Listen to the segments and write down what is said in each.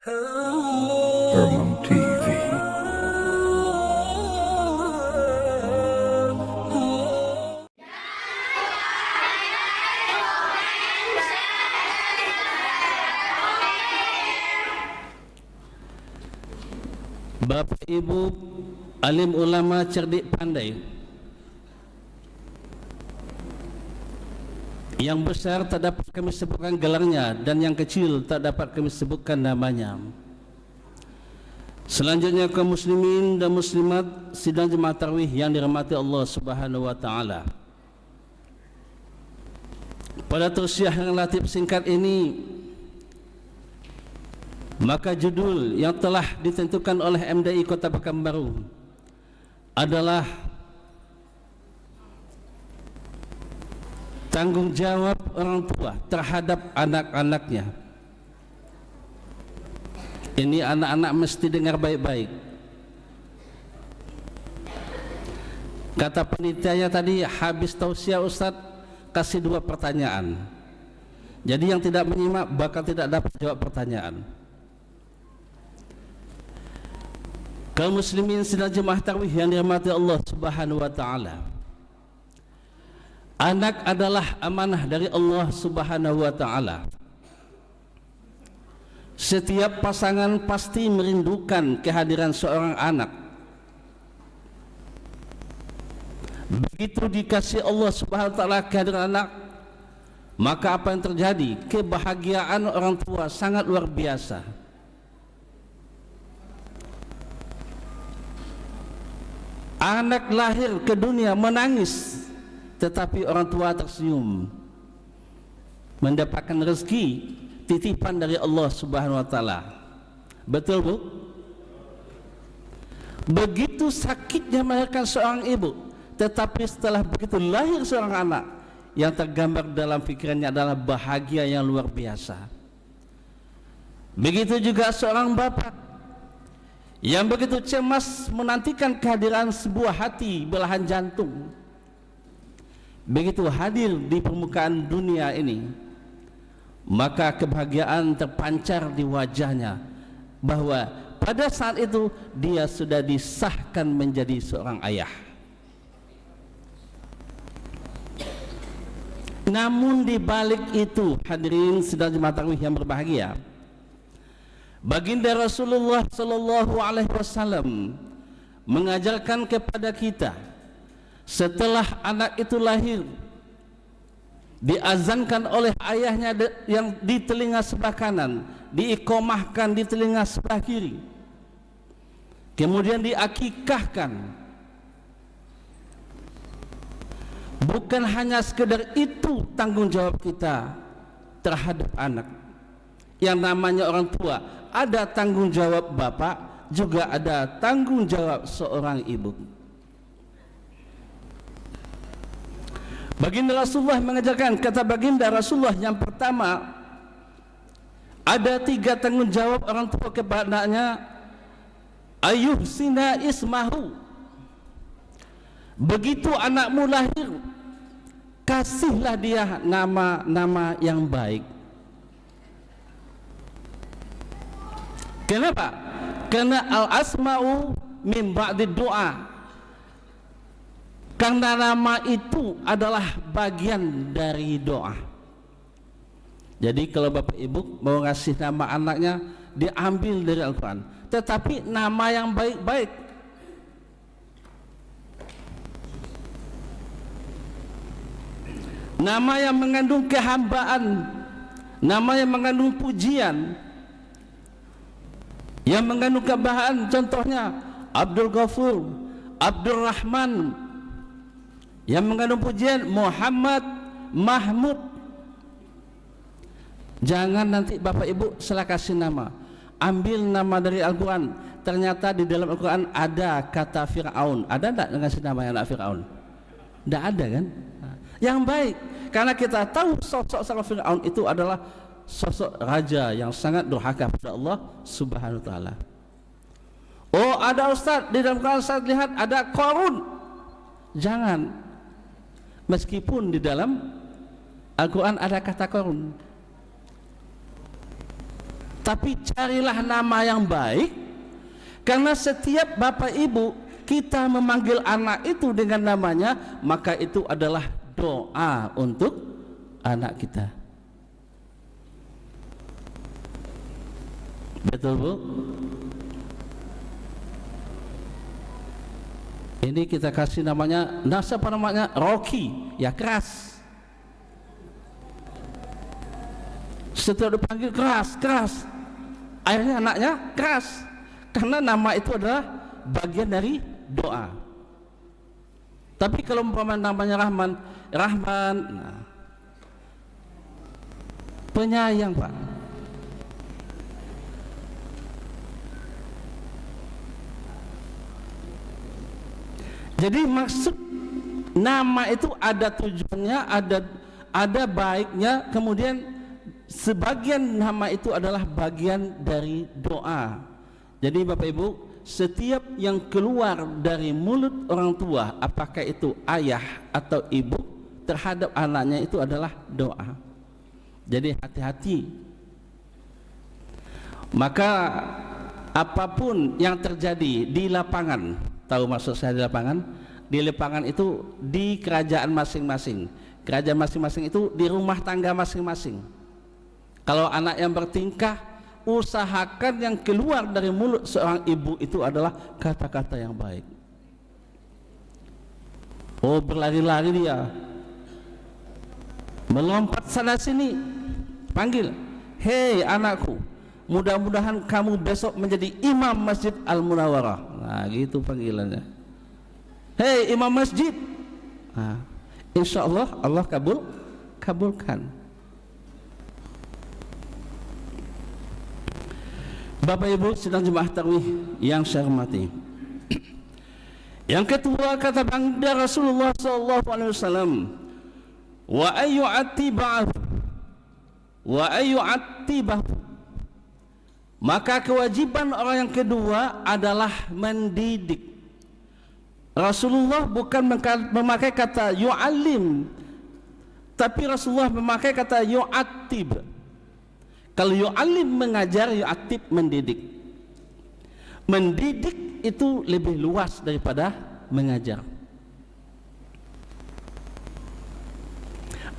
Hermam TV. Bapak Ibu alim ulama cerdik pandai, yang besar tak dapat kami sebutkan gelarnya dan yang kecil tak dapat kami sebutkan namanya. Selanjutnya kaum muslimin dan muslimat sidang jemaah tarawih yang dirahmati Allah Subhanahu wa taala. Pada tausiah yang relatif singkat ini, maka judul yang telah ditentukan oleh MDI Kota Pekanbaru adalah tanggung jawab orang tua terhadap anak-anaknya. Ini anak-anak mesti dengar baik-baik. Kata penitianya tadi, habis tausiah Ustaz kasih 2 pertanyaan. Jadi yang tidak menyimak bakal tidak dapat jawab pertanyaan. Kaum muslimin sidang jemaah tarawih yang dirahmati Allah Subhanahu wa taala. Anak adalah amanah dari Allah Subhanahu wa taala. Setiap pasangan pasti merindukan kehadiran seorang anak. Begitu dikasih Allah Subhanahu wa taala kehadiran anak, maka apa yang terjadi? Kebahagiaan orang tua sangat luar biasa. Anak lahir ke dunia menangis, tetapi orang tua tersenyum, mendapatkan rezeki titipan dari Allah Subhanahu wa taala. Betul, Bu? Begitu sakitnya melahirkan seorang ibu, tetapi setelah begitu lahir seorang anak, yang tergambar dalam pikirannya adalah bahagia yang luar biasa. Begitu juga seorang bapak yang begitu cemas menantikan kehadiran sebuah hati belahan jantung. Begitu hadir di permukaan dunia ini, maka kebahagiaan terpancar di wajahnya, bahwa pada saat itu dia sudah disahkan menjadi seorang ayah. Namun di balik itu, hadirin sidang jemaah tarawih yang berbahagia, baginda Rasulullah sallallahu alaihi wasallam mengajarkan kepada kita, setelah anak itu lahir, diazankan oleh ayahnya yang di telinga sebelah kanan, diiqamahkan di telinga sebelah kiri, kemudian diakikahkan. Bukan hanya sekedar itu tanggung jawab kita terhadap anak. Yang namanya orang tua, ada tanggung jawab bapak, juga ada tanggung jawab seorang ibu. Baginda Rasulullah mengajarkan, kata baginda Rasulullah, yang pertama, ada 3 tanggung jawab orang tua kepadanya. Ayuhsina ismahu, begitu anakmu lahir, kasihlah dia nama-nama yang baik. Kenapa? Karena al-asma'u min ba'di doa, karena nama itu adalah bagian dari doa. Jadi kalau bapak ibu mau ngasih nama anaknya, diambil dari Al-Quran, tetapi nama yang baik-baik. Nama yang mengandung kehambaan, nama yang mengandung pujian, yang mengandung kebahagiaan. Contohnya Abdul Ghafur, Abdul Rahman. Yang mengandung pujian Muhammad, Mahmud. Jangan nanti bapak ibu salah kasih nama, ambil nama dari Al-Quran, ternyata di dalam Al-Quran ada kata Fir'aun. Ada enggak ngasih nama yang anak Fir'aun? Enggak ada kan? Yang baik, karena kita tahu sosok Fir'aun itu adalah sosok raja yang sangat durhaka pada Allah Subhanahu wa taala. Oh, ada Ustaz di dalam Quran saya lihat ada Qarun. Jangan, meskipun di dalam Al-Quran ada kata Qarun. Tapi carilah nama yang baik, karena setiap bapak ibu kita memanggil anak itu dengan namanya, maka itu adalah doa untuk anak kita. Betul Bu? Ini kita kasih namanya, siapa namanya? Rocky, ya keras. Setelah dipanggil keras, akhirnya anaknya keras, karena nama itu adalah bagian dari doa. Tapi kalau umpamanya namanya Rahman, nah, penyayang Pak. Jadi maksud nama itu ada tujuannya, ada baiknya, kemudian sebagian nama itu adalah bagian dari doa. Jadi Bapak Ibu, setiap yang keluar dari mulut orang tua, apakah itu ayah atau ibu, terhadap anaknya itu adalah doa. Jadi hati-hati. Maka apapun yang terjadi di lapangan, tahu maksud saya di lapangan? Di lapangan itu di kerajaan masing-masing. Kerajaan masing-masing itu di rumah tangga masing-masing. Kalau anak yang bertingkah, usahakan yang keluar dari mulut seorang ibu itu adalah kata-kata yang baik. Oh, berlari-lari dia, melompat sana sini, panggil, hei anakku, mudah-mudahan kamu besok menjadi imam Masjid Al-Munawwarah. Nah gitu panggilannya, hei imam masjid. Nah, insya Allah Allah kabulkan. Bapak Ibu sedang jemaah tarawih yang saya hormati, yang kedua kata baginda Rasulullah SAW, wa ayyu'attibahu, maka kewajiban orang yang kedua adalah mendidik. Rasulullah bukan memakai kata yu'allim, tapi Rasulullah memakai kata yu'attib. Kalau yu'allim mengajar, yu'attib mendidik. Mendidik itu lebih luas daripada mengajar.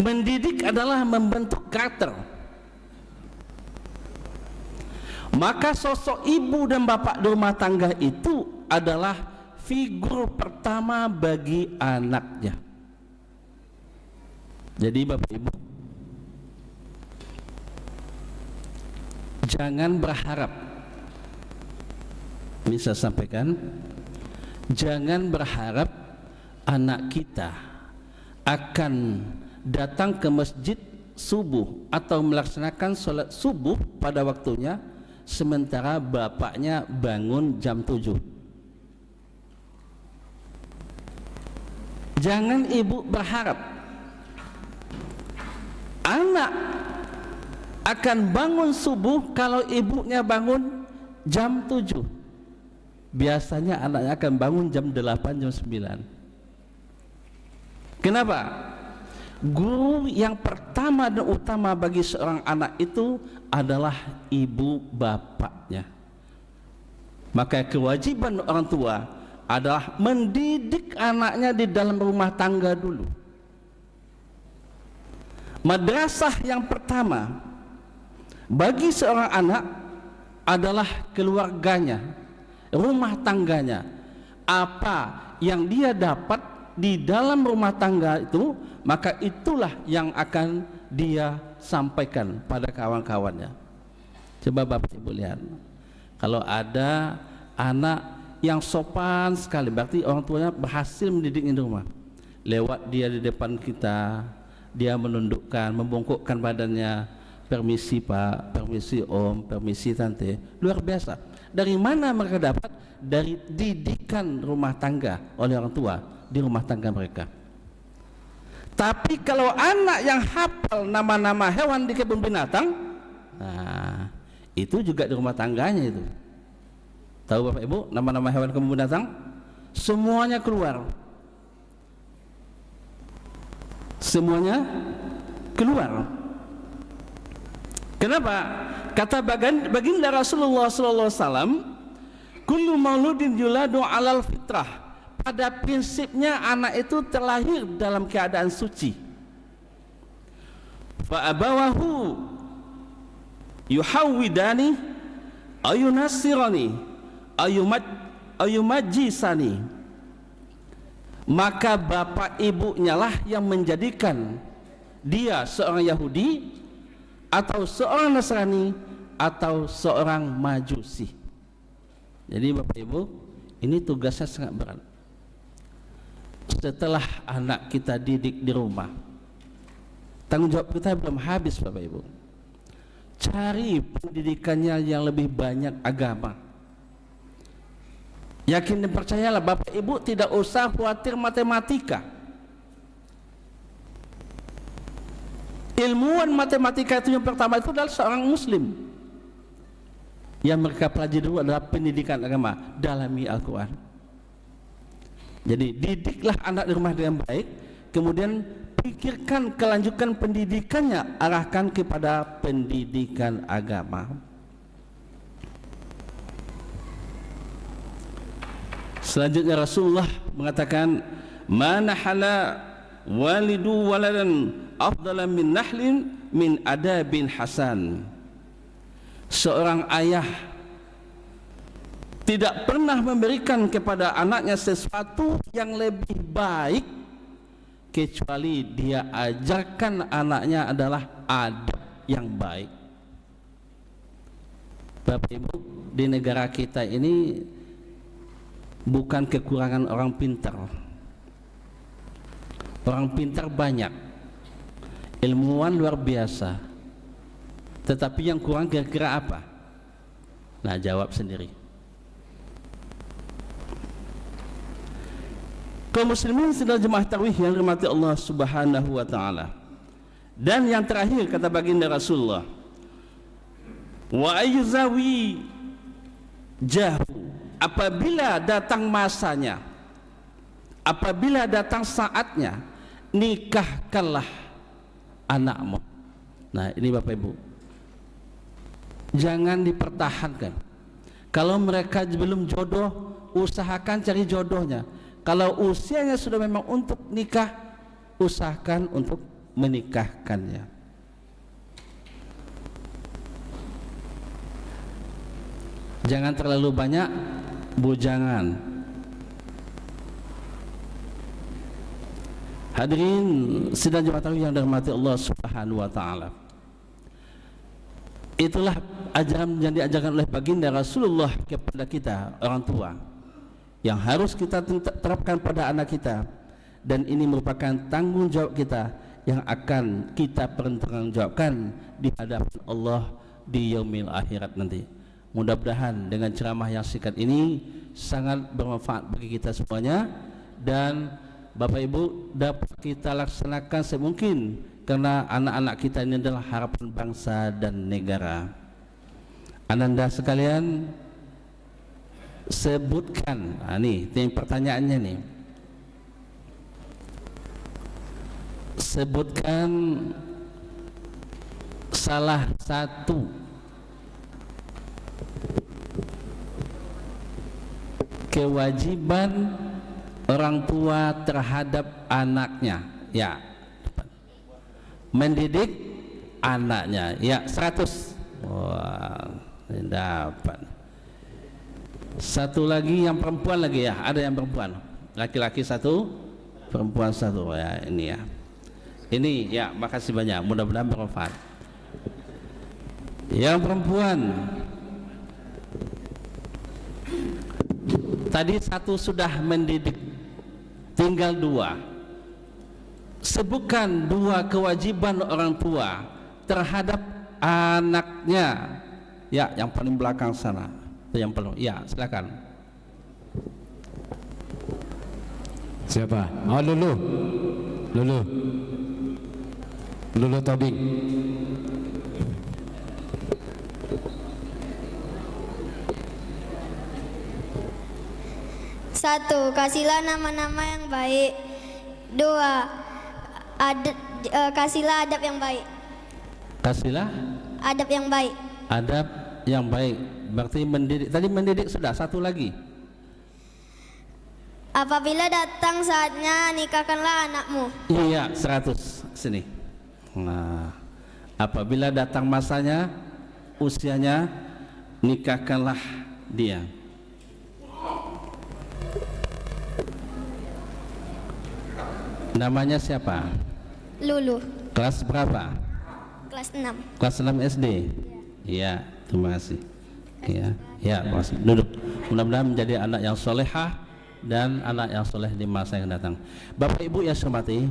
Mendidik adalah membentuk karakter. Maka sosok ibu dan bapak di rumah tangga itu adalah figur pertama bagi anaknya. Jadi Bapak Ibu, jangan berharap, bisa sampaikan, jangan berharap anak kita akan datang ke masjid subuh atau melaksanakan sholat subuh pada waktunya, sementara bapaknya bangun jam 7. Jangan ibu berharap anak akan bangun subuh kalau ibunya bangun jam 7. Biasanya anaknya akan bangun jam 8, jam 9. Kenapa? Guru yang pertama dan utama bagi seorang anak itu adalah ibu bapaknya. Maka kewajiban orang tua adalah mendidik anaknya di dalam rumah tangga dulu. Madrasah yang pertama bagi seorang anak adalah keluarganya, rumah tangganya. Apa yang dia dapat di dalam rumah tangga itu, maka itulah yang akan dia sampaikan pada kawan-kawannya. Coba Bapak Ibu lihat, kalau ada anak yang sopan sekali, berarti orang tuanya berhasil mendidiknya di rumah. Lewat dia di depan kita, dia menundukkan, membungkukkan badannya, permisi Pak, permisi Om, permisi Tante. Luar biasa. Dari mana mereka dapat? Dari didikan rumah tangga oleh orang tua di rumah tangga mereka. Tapi kalau anak yang hafal nama-nama hewan di kebun binatang, nah itu juga di rumah tangganya itu. Tahu Bapak Ibu nama-nama hewan kebun binatang? Semuanya keluar. Semuanya keluar. Kenapa? Kata baginda Rasulullah sallallahu alaihi wasallam, kullu mauludin yuladu alal fitrah. Pada prinsipnya anak itu terlahir dalam keadaan suci. Fa abawahu yuhawwidani ayunasirani ayumajisani. Maka bapak ibunya lah yang menjadikan dia seorang Yahudi atau seorang Nasrani atau seorang Majusi. Jadi Bapak Ibu, ini tugasnya sangat berat. Setelah anak kita didik di rumah, tanggung jawab kita belum habis Bapak Ibu. Cari pendidikannya yang lebih banyak agama. Yakin dan percayalah Bapak Ibu, tidak usah khawatir matematika. Ilmuwan matematika itu yang pertama itu adalah seorang muslim. Yang mereka pelajari dulu adalah pendidikan agama, dalami Al-Quran. Jadi didiklah anak di rumah dengan baik, kemudian pikirkan kelanjutan pendidikannya, arahkan kepada pendidikan agama. Selanjutnya Rasulullah mengatakan, "Man hala walidu waladan afdala min nahlin min adabin hasan." Seorang ayah tidak pernah memberikan kepada anaknya sesuatu yang lebih baik kecuali dia ajarkan anaknya adalah adab yang baik. Bapak Ibu, di negara kita ini bukan kekurangan orang pintar. Orang pintar banyak, ilmuwan luar biasa, tetapi yang kurang kira-kira apa? Nah, jawab sendiri. Kaum muslimin sedang jemaah tarawih yang dirahmati Allah Subhanahu wa taala. Dan yang terakhir kata baginda Rasulullah, wa ayyuzawi jahu, apabila datang masanya, apabila datang saatnya, nikahkanlah anakmu. Nah, ini Bapak Ibu, jangan dipertahankan. Kalau mereka belum jodoh, usahakan cari jodohnya. Kalau usianya sudah memang untuk nikah, usahakan untuk menikahkannya. Jangan terlalu banyak bujangan. Hadirin sidang jemaah tarawih yang dirahmati Allah Subhanahu wa taala. Itulah ajaran yang diajarkan oleh baginda Rasulullah kepada kita orang tua, yang harus kita terapkan pada anak kita, dan ini merupakan tanggung jawab kita yang akan kita pertanggungjawabkan di hadapan Allah di yaumil akhirat nanti. Mudah-mudahan dengan ceramah yang singkat ini sangat bermanfaat bagi kita semuanya, dan Bapak Ibu dapat kita laksanakan semungkin, karena anak-anak kita ini adalah harapan bangsa dan negara. Ananda sekalian, sebutkan, nah nih pertanyaannya nih, sebutkan salah satu kewajiban orang tua terhadap anaknya. Ya, mendidik anaknya. Ya, 100. Wah, ini dapat. Satu lagi yang perempuan lagi ya, ada yang perempuan, laki-laki 1, perempuan 1 ya, ini ya. Ini ya, makasih banyak, mudah-mudahan bermanfaat. Yang perempuan tadi 1 sudah mendidik, tinggal 2. Sebutkan 2 kewajiban orang tua terhadap anaknya. Ya, yang paling belakang sana. Yang perlu, ya silakan. Siapa? Oh, Lulu Tobing. Satu, kasihlah nama-nama yang baik. 2, kasihlah adab yang baik. Kasihlah Adab yang baik. Adab yang baik. Berarti mendidik. Tadi mendidik sudah, satu lagi. Apabila datang saatnya, nikahkanlah anakmu. Iya, 100 sini. Nah, apabila datang masanya, usianya, nikahkanlah dia. Namanya siapa? Lulu, Kelas berapa? kelas 6. Kelas 6 SD. Iya, terima kasih. Ya, ya, terima kasih. Duduk. Mudah-mudahan menjadi anak yang solehah dan anak yang soleh di masa yang datang. Bapak Ibu yang saya hormati,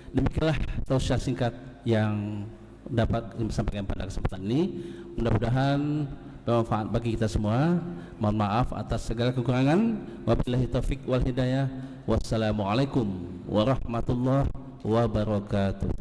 demikianlah tausiah singkat yang dapat disampaikan pada kesempatan ini. Mudah-mudahan bermanfaat bagi kita semua. Mohon maaf atas segala kekurangan. Wabillahi taufik wal hidayah. Wassalamualaikum warahmatullahi wabarakatuh.